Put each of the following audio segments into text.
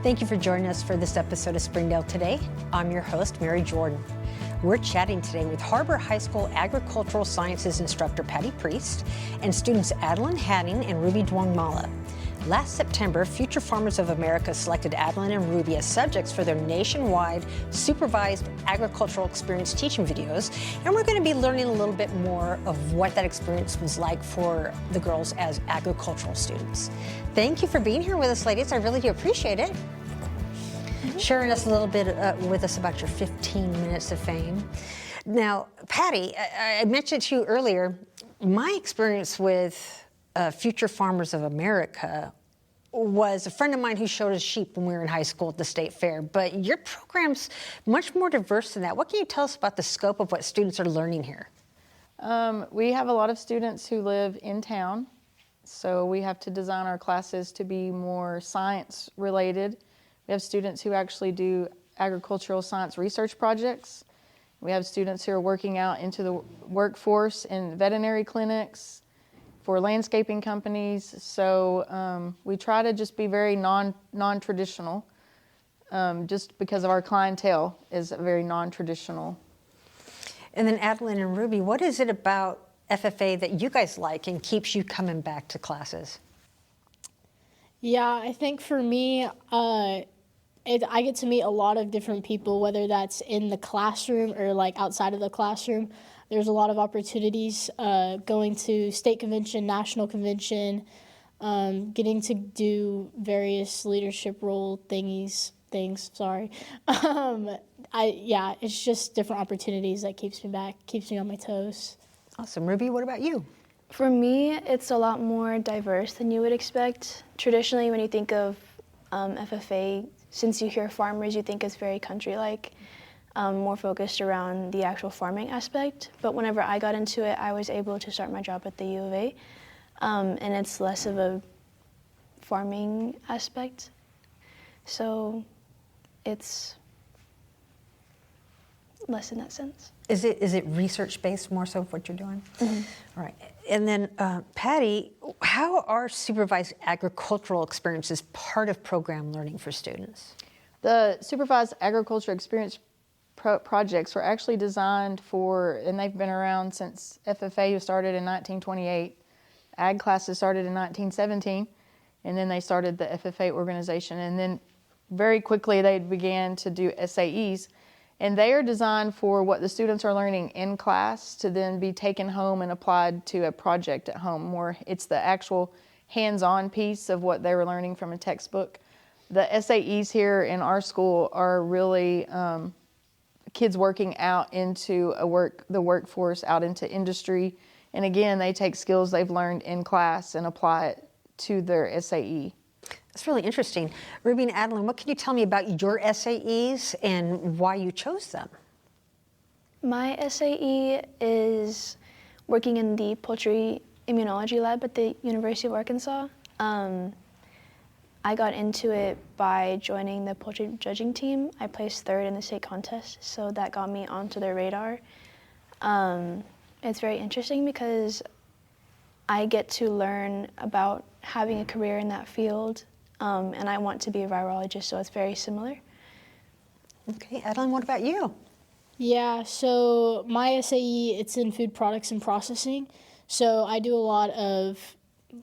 Thank you for joining us for this episode of Springdale Today. I'm your host, Mary Jordan. We're chatting today with Har-Ber High School Agricultural Sciences Instructor Patti Priest and students Adalyn and Ruby Douangmala. Last September, Future Farmers of America selected Adalyn and Ruby as subjects for their nationwide Supervised Agricultural Experience teaching videos, and we're going to be learning a little bit more of what that experience was like for the girls as agricultural students. Thank you for being here with us, ladies. I really do appreciate it. Sharing us a little bit with us about your 15 minutes of fame. Now, Patti, I mentioned to you earlier, my experience with Future Farmers of America was a friend of mine who showed us sheep when we were in high school at the state fair, but your program's much more diverse than that. What can you tell us about the scope of what students are learning here? We have a lot of students who live in town, so we have to design our classes to be more science related. We have students who actually do agricultural science research projects. We have students who are working out into the workforce in veterinary clinics, for landscaping companies. So we try to just be very non-traditional, just because of our clientele is very non-traditional. And then Adalyn and Ruby, what is it about FFA that you guys like and keeps you coming back to classes? Yeah, I think for me, I get to meet a lot of different people, whether that's in the classroom or like outside of the classroom. There's a lot of opportunities going to state convention, national convention, getting to do various leadership role things. It's just different opportunities that keeps me back, keeps me on my toes. Awesome. Ruby, what about you? For me, it's a lot more diverse than you would expect. Traditionally, when you think of FFA, since you hear farmers, you think it's very country-like, more focused around the actual farming aspect. But whenever I got into it, I was able to start my job at the U of A, and it's less of a farming aspect. So it's less in that sense. Is it research-based more so of what you're doing? Mm-hmm. All right. And then, Patti, how are supervised agricultural experiences part of program learning for students? The Supervised Agricultural Experience projects were actually designed for, and they've been around since FFA started in 1928. Ag classes started in 1917, and then they started the FFA organization. And then very quickly they began to do SAEs. And they are designed for what the students are learning in class to then be taken home and applied to a project at home, where it's the actual hands-on piece of what they were learning from a textbook. The SAEs here in our school are really kids working out into the workforce, out into industry. And again, they take skills they've learned in class and apply it to their SAE. That's really interesting. Ruby and Adalyn, what can you tell me about your SAEs and why you chose them? My SAE is working in the poultry immunology lab at the University of Arkansas. I got into it by joining the poultry judging team. I placed third in the state contest, so that got me onto their radar. It's very interesting because I get to learn about having a career in that field, and I want to be a virologist, so it's very similar. Okay, Adalyn, what about you? Yeah, so my SAE, it's in food products and processing. So I do a lot of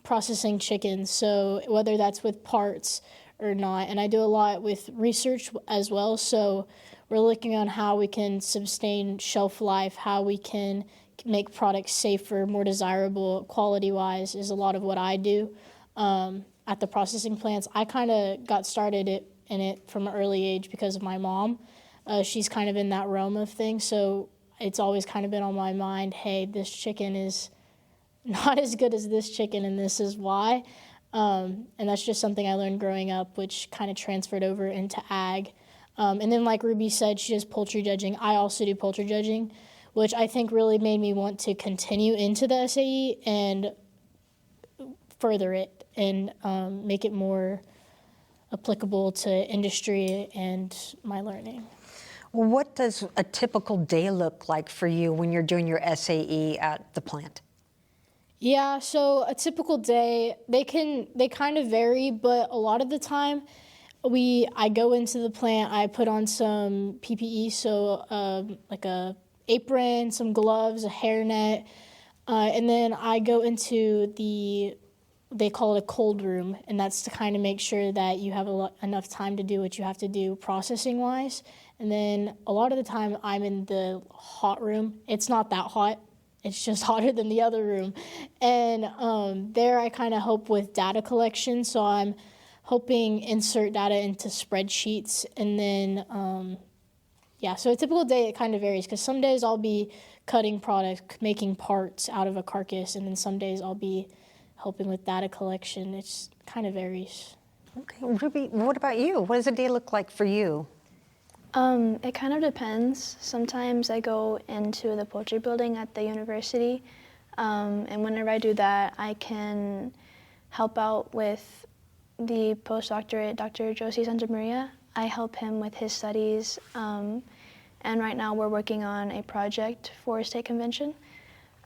processing chickens, so whether that's with parts or not, and I do a lot with research as well. So we're looking on how we can sustain shelf life, how we can make products safer, more desirable, quality-wise is a lot of what I do at the processing plants. I kind of got started in it from an early age because of my mom. She's kind of in that realm of things, so it's always kind of been on my mind, hey, this chicken is not as good as this chicken, and this is why. And that's just something I learned growing up, which kind of transferred over into ag. And then like Ruby said, she does poultry judging. I also do poultry judging, which I think really made me want to continue into the SAE and further it and make it more applicable to industry and my learning. Well, what does a typical day look like for you when you're doing your SAE at the plant? Yeah, so a typical day, they kind of vary, but a lot of the time I go into the plant, I put on some PPE, so like a apron, some gloves, a hairnet, and then I go into they call it a cold room, and that's to kind of make sure that you have enough time to do what you have to do processing-wise. And then a lot of the time I'm in the hot room. It's not that hot. It's just hotter than the other room. And there I kind of help with data collection, so I'm helping insert data into spreadsheets. And then, so a typical day, it kind of varies, because some days I'll be cutting product, making parts out of a carcass, and then some days I'll be helping with data collection. It kind of varies. Okay, Ruby, what about you? What does a day look like for you? It kind of depends. Sometimes I go into the poultry building at the university, and whenever I do that, I can help out with the postdoctorate, Dr. Josie Santamaria. I help him with his studies, and right now we're working on a project for a state convention.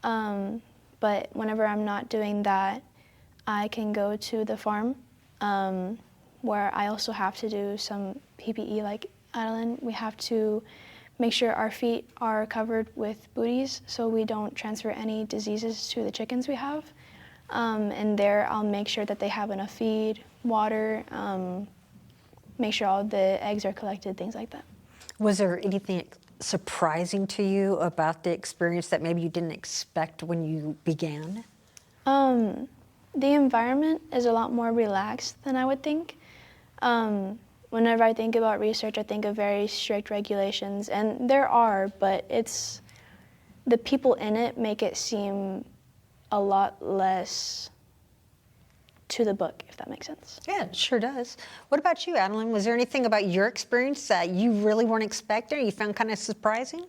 But whenever I'm not doing that, I can go to the farm, where I also have to do some PPE like Adalyn. We have to make sure our feet are covered with booties so we don't transfer any diseases to the chickens we have. And there I'll make sure that they have enough feed, water, make sure all the eggs are collected, things like that. Was there anything surprising to you about the experience that maybe you didn't expect when you began? The environment is a lot more relaxed than I would think. Whenever I think about research, I think of very strict regulations, and there are, but it's the people in it make it seem a lot less to the book, if that makes sense. Yeah, it sure does. What about you, Adalyn? Was there anything about your experience that you really weren't expecting or you found kind of surprising?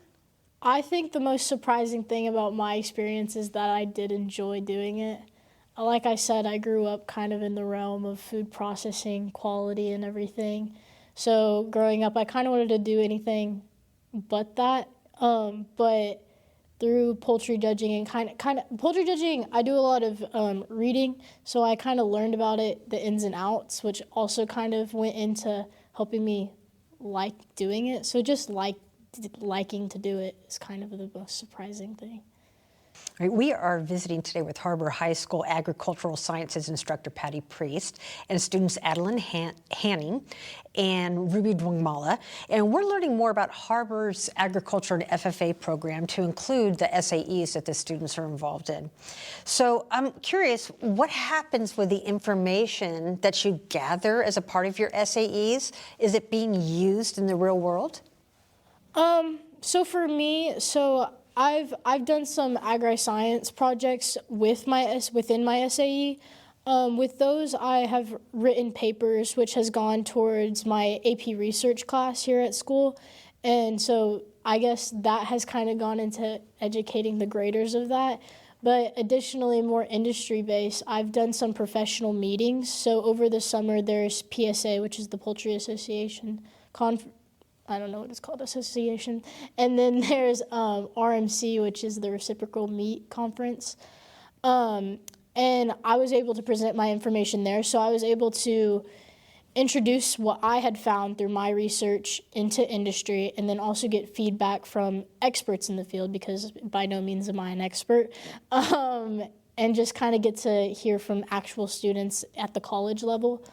I think the most surprising thing about my experience is that I did enjoy doing it. Like I said, I grew up kind of in the realm of food processing, quality, and everything. So growing up, I kind of wanted to do anything but that. But through poultry judging and kind of poultry judging, I do a lot of reading. So I kind of learned about it, the ins and outs, which also kind of went into helping me like doing it. So just liking to do it is kind of the most surprising thing. All right, we are visiting today with Har-Ber High School Agricultural Sciences Instructor Patti Priest and students Adalyn Hanning and Ruby Douangmala. And we're learning more about Har-Ber's agriculture and FFA program to include the SAEs that the students are involved in. So I'm curious, what happens with the information that you gather as a part of your SAEs? Is it being used in the real world? So for me, I've done some agri-science projects within my SAE. With those, I have written papers, which has gone towards my AP research class here at school. And so I guess that has kind of gone into educating the graders of that. But additionally, more industry-based, I've done some professional meetings. So over the summer, there's PSA, which is the Poultry Association I don't know what it's called, association. And then there's RMC, which is the Reciprocal Meat Conference. And I was able to present my information there. So I was able to introduce what I had found through my research into industry and then also get feedback from experts in the field, because by no means am I an expert. And just kind of get to hear from actual students at the college level.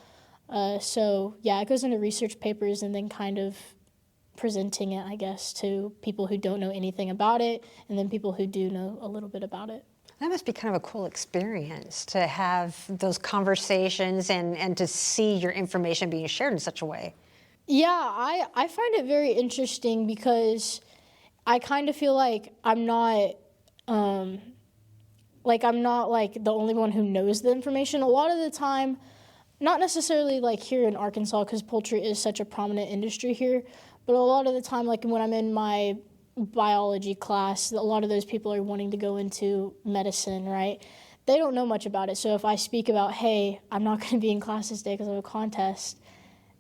It goes into research papers and then kind of presenting it, I guess, to people who don't know anything about it, and then people who do know a little bit about it. That must be kind of a cool experience to have those conversations and to see your information being shared in such a way. Yeah, I find it very interesting because I kind of feel like I'm not the only one who knows the information. A lot of the time, not necessarily like here in Arkansas, because poultry is such a prominent industry here, but a lot of the time, like when I'm in my biology class, a lot of those people are wanting to go into medicine, right? They don't know much about it. So if I speak about, hey, I'm not going to be in class this day because of a contest,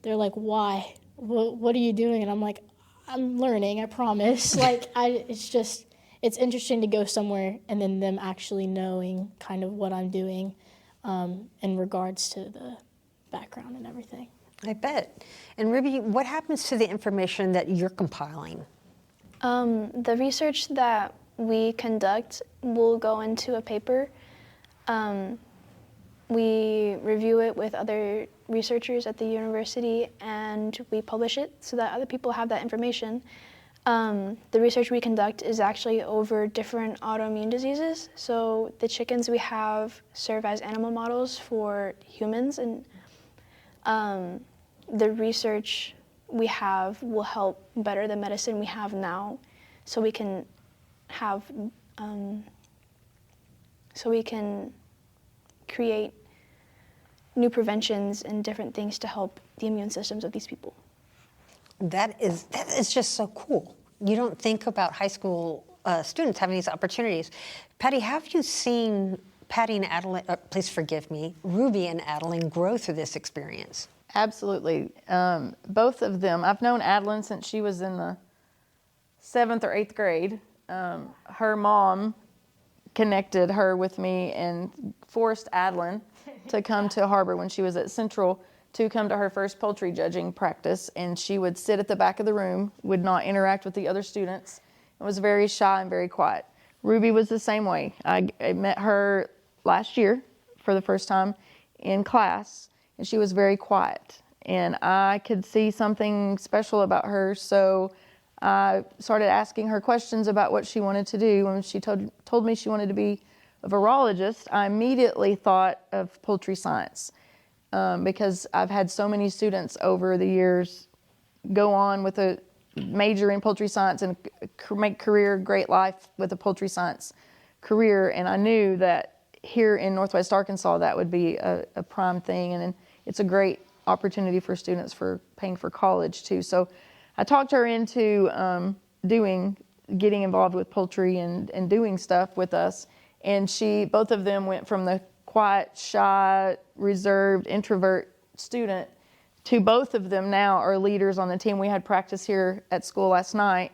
they're like, why? What are you doing? And I'm like, I'm learning, I promise. It's interesting to go somewhere and then them actually knowing kind of what I'm doing in regards to the background and everything. I bet. And Ruby, what happens to the information that you're compiling? The research that we conduct will go into a paper. We review it with other researchers at the university, and we publish it so that other people have that information. The research we conduct is actually over different autoimmune diseases. So the chickens we have serve as animal models for humans, and the research we have will help better the medicine we have now, so we can have, so we can create new preventions and different things to help the immune systems of these people. That is just so cool. You don't think about high school students having these opportunities. Patti, have you seen Patti and Adalyn, please forgive me, Ruby and Adalyn grow through this experience? Absolutely. Both of them. I've known Adalyn since she was in the 7th or 8th grade. Her mom connected her with me and forced Adalyn to come to Har-Ber when she was at Central to come to her first poultry judging practice. And she would sit at the back of the room, would not interact with the other students, and was very shy and very quiet. Ruby was the same way. I met her last year for the first time in class, and she was very quiet. And I could see something special about her, so I started asking her questions about what she wanted to do. When she told me she wanted to be a virologist, I immediately thought of poultry science because I've had so many students over the years go on with a major in poultry science and make career, great life with a poultry science career. And I knew that here in Northwest Arkansas, that would be a prime thing. And it's a great opportunity for students for paying for college too. So I talked her into getting involved with poultry and doing stuff with us. And both of them went from the quiet, shy, reserved, introvert student to both of them now are leaders on the team. We had practice here at school last night,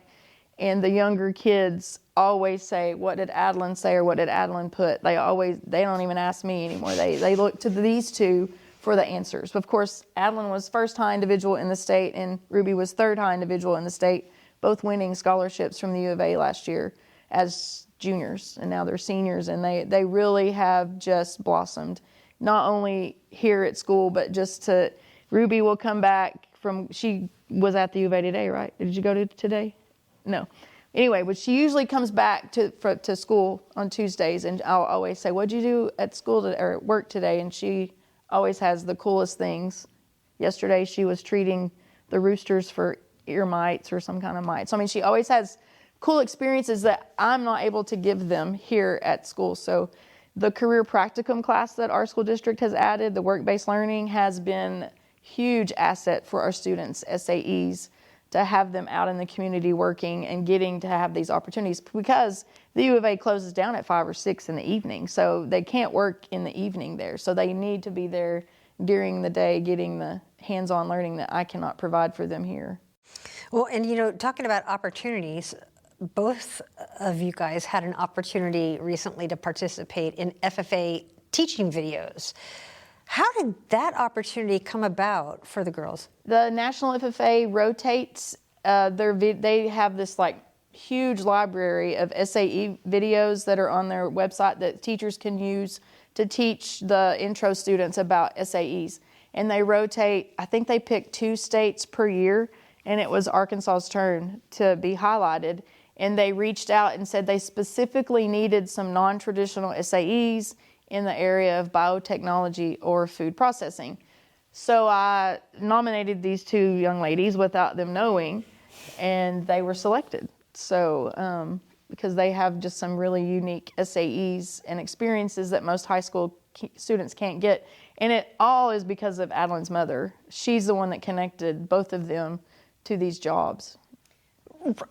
and the younger kids always say, "What did Adalyn say?" or "What did Adalyn put?" They don't even ask me anymore. They look to these two for the answers. Of course, Adalyn was first high individual in the state, and Ruby was third high individual in the state, both winning scholarships from the U of A last year as juniors, and now they're seniors, and they really have just blossomed, not only here at school, but Ruby will come back she was at the U of A today, right? Did you go to today? No. Anyway, but she usually comes back to school on Tuesdays, and I'll always say, "What'd you do at school or at work today?" And she always has the coolest things. Yesterday, she was treating the roosters for ear mites or some kind of mites. I mean, she always has cool experiences that I'm not able to give them here at school. So the career practicum class that our school district has added, the work-based learning, has been huge asset for our students, SAEs, to have them out in the community working and getting to have these opportunities, because the U of A closes down at 5 or 6 in the evening, so they can't work in the evening there. So they need to be there during the day getting the hands-on learning that I cannot provide for them here. Well, and talking about opportunities, both of you guys had an opportunity recently to participate in FFA teaching videos. How did that opportunity come about for the girls? The National FFA rotates. They have this huge library of SAE videos that are on their website that teachers can use to teach the intro students about SAEs. And they rotate, I think they pick 2 states per year, and it was Arkansas's turn to be highlighted. And they reached out and said they specifically needed some non-traditional SAEs in the area of biotechnology or food processing. So I nominated these 2 young ladies without them knowing, and they were selected. So because they have just some really unique SAEs and experiences that most high school students can't get. And it all is because of Adalyn's mother. She's the one that connected both of them to these jobs.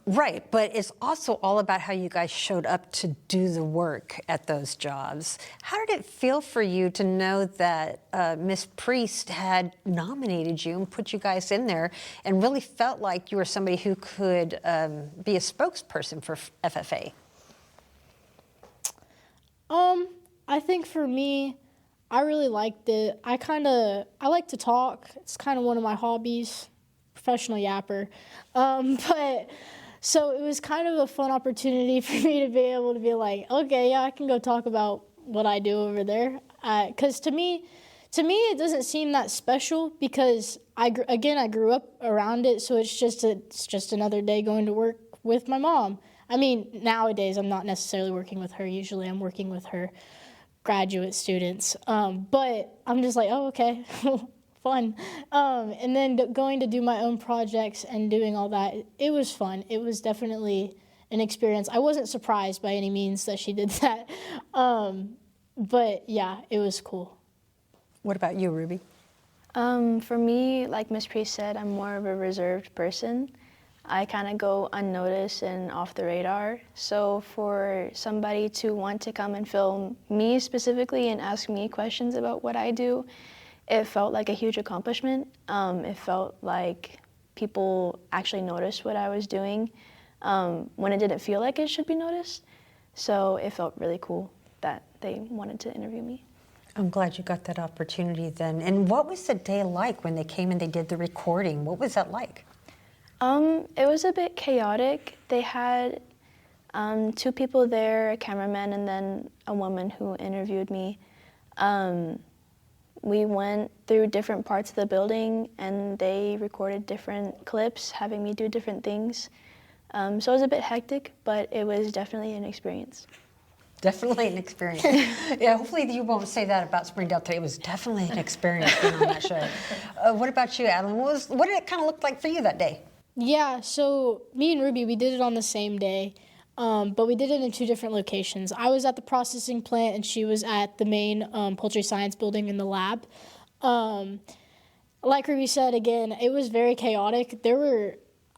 Right, but it's also all about how you guys showed up to do the work at those jobs. How did it feel for you to know that Miss Priest had nominated you and put you guys in there and really felt like you were somebody who could be a spokesperson for FFA? I think for me, I really liked it. I like to talk. It's kind of one of my hobbies, professional yapper. But so it was kind of a fun opportunity for me to be able to be like, okay, yeah, I can go talk about what I do over there. Because to me, it doesn't seem that special because I grew up around it, so it's just another day going to work with my mom. I mean, nowadays I'm not necessarily working with her. Usually I'm working with her graduate students. But I'm just like, oh, okay, fun. And then going to do my own projects and doing all that, it was fun. It was definitely an experience. I wasn't surprised by any means that she did that. But yeah, it was cool. What about you, Ruby? For me, like Miss Priest said, I'm more of a reserved person. I kind of go unnoticed and off the radar. So for somebody to want to come and film me specifically and ask me questions about what I do, it felt like a huge accomplishment. It felt like people actually noticed what I was doing when it didn't feel like it should be noticed. So it felt really cool that they wanted to interview me. I'm glad you got that opportunity then. And what was the day like when they came and they did the recording? What was that like? It was a bit chaotic. They had 2 people there, a cameraman and then a woman who interviewed me. We went through different parts of the building and they recorded different clips, having me do different things. So it was a bit hectic, but it was definitely an experience. Definitely an experience. Yeah, hopefully you won't say that about Springdale today. It was definitely an experience being on that show. What about you, Adalyn? What did it kind of look like for you that day? Yeah, so me and Ruby, we did it on the same day, but we did it in 2 different locations. I was at the processing plant and she was at the main poultry science building in the lab. Like Ruby said, again, it was very chaotic.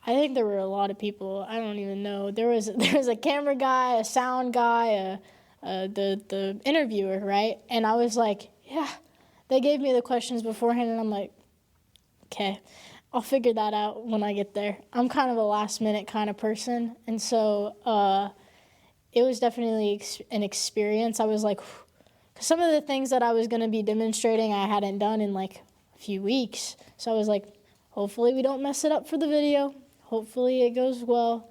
I think there were a lot of people. I don't even know. There was a camera guy, a sound guy, the interviewer, right? And I was like, yeah. They gave me the questions beforehand, and I'm like, okay, I'll figure that out when I get there. I'm kind of a last-minute kind of person, and so it was definitely an experience. I was like, because some of the things that I was going to be demonstrating I hadn't done in like a few weeks. So I was like, hopefully we don't mess it up for the video. Hopefully it goes well.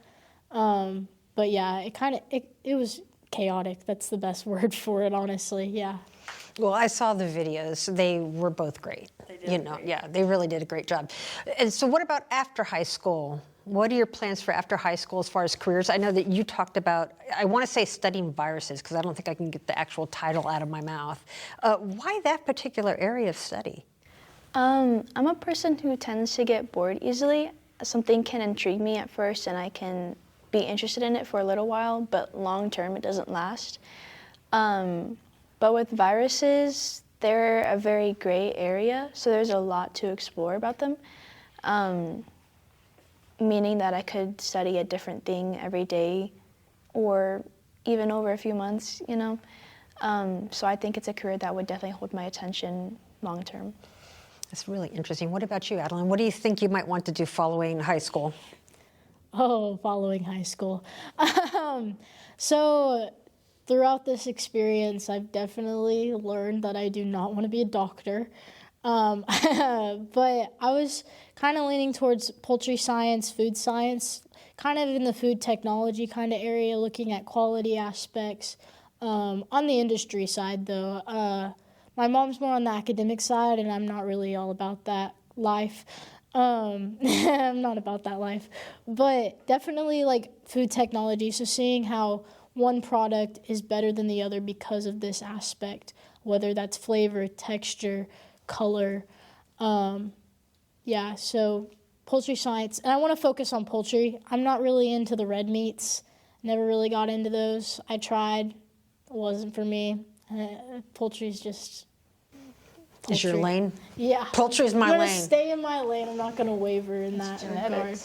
But yeah, it was chaotic. That's the best word for it, honestly. Yeah. Well, I saw the videos. They were both great. Yeah, they really did a great job. And so what about after high school? What are your plans for after high school as far as careers? I know that you talked about, I want to say studying viruses, because I don't think I can get the actual title out of my mouth. Why that particular area of study? I'm a person who tends to get bored easily. Something can intrigue me at first and I can be interested in it for a little while, but long term it doesn't last. But with viruses, they're a very gray area, so there's a lot to explore about them, meaning that I could study a different thing every day or even over a few months, So I think it's a career that would definitely hold my attention long term. That's really interesting. What about you, Adalyn? What do you think you might want to do following high school? Oh, following high school. So throughout this experience, I've definitely learned that I do not want to be a doctor. But I was kind of leaning towards poultry science, food science, kind of in the food technology kind of area, looking at quality aspects. On the industry side, though, my mom's more on the academic side, and I'm not really all about that life. I'm not about that life. But definitely like food technology, so seeing how one product is better than the other because of this aspect, whether that's flavor, texture, color. Yeah, so poultry science. And I want to focus on poultry. I'm not really into the red meats. Never really got into those. I tried. It wasn't for me. Poultry's just poultry. Is your lane? Yeah. Poultry's my I'm lane. going to stay in my lane. I'm not going to waver in that regard.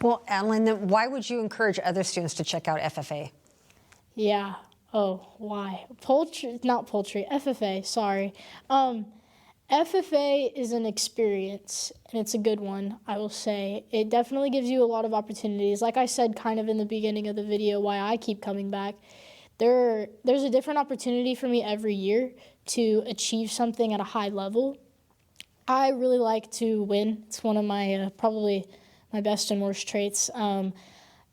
Well, Adalyn, then why would you encourage other students to check out FFA? Yeah. Oh, why? FFA, sorry. FFA is an experience, and it's a good one, I will say. It definitely gives you a lot of opportunities. Like I said kind of in the beginning of the video, why I keep coming back. There's a different opportunity for me every year to achieve something at a high level. I really like to win. It's one of my probably my best and worst traits.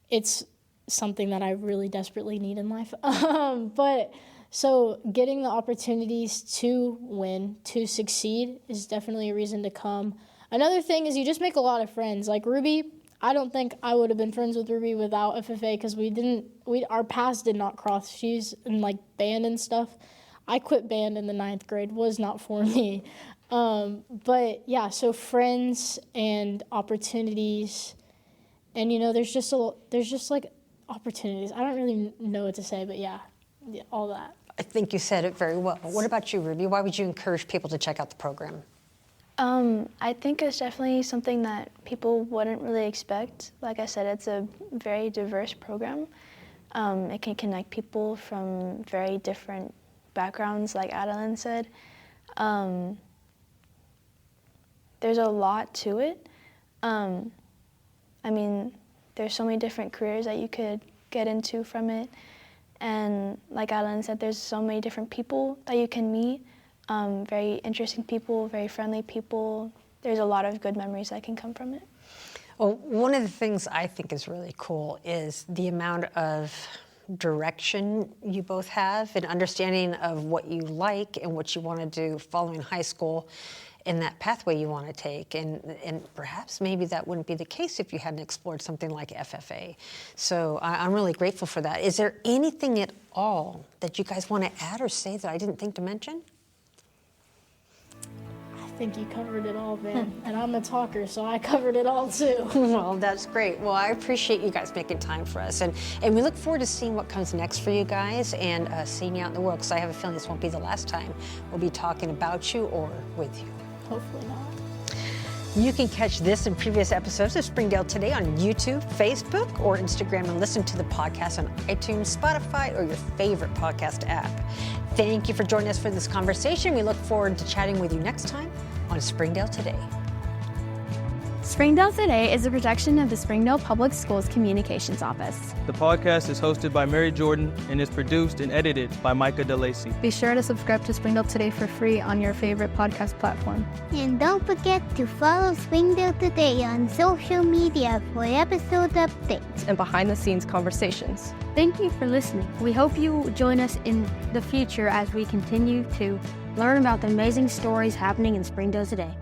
It's something that I really desperately need in life. But so getting the opportunities to win, to succeed, is definitely a reason to come. Another thing is you just make a lot of friends. Like Ruby, I don't think I would have been friends with Ruby without FFA because our paths did not cross. She's in like band and stuff. I quit band in the 9th grade, was not for me. But yeah, so friends and opportunities, and there's just like opportunities. I don't really know what to say, but yeah, all that. I think you said it very well. What about you, Ruby? Why would you encourage people to check out the program? I think it's definitely something that people wouldn't really expect. Like I said, it's a very diverse program. It can connect people from very different backgrounds, like Adalyn said. There's a lot to it. I mean, there's so many different careers that you could get into from it. And like Adalyn said, there's so many different people that you can meet. Very interesting people, very friendly people. There's a lot of good memories that can come from it. Well, one of the things I think is really cool is the amount of direction you both have and understanding of what you like and what you want to do following high school and that pathway you want to take. And perhaps maybe that wouldn't be the case if you hadn't explored something like FFA. So I'm really grateful for that. Is there anything at all that you guys want to add or say that I didn't think to mention? I think you covered it all, man. And I'm a talker, so I covered it all too. Well, that's great. Well, I appreciate you guys making time for us. And we look forward to seeing what comes next for you guys and seeing you out in the world, because I have a feeling this won't be the last time we'll be talking about you or with you. Hopefully not. You can catch this and previous episodes of Springdale Today on YouTube, Facebook, or Instagram, and listen to the podcast on iTunes, Spotify, or your favorite podcast app. Thank you for joining us for this conversation. We look forward to chatting with you next time on Springdale Today. Springdale Today is a production of the Springdale Public Schools Communications Office. The podcast is hosted by Mary Jordan and is produced and edited by Micah DeLacy. Be sure to subscribe to Springdale Today for free on your favorite podcast platform. And don't forget to follow Springdale Today on social media for episode updates And behind-the-scenes conversations. Thank you for listening. We hope you join us in the future as we continue to learn about the amazing stories happening in Springdale today.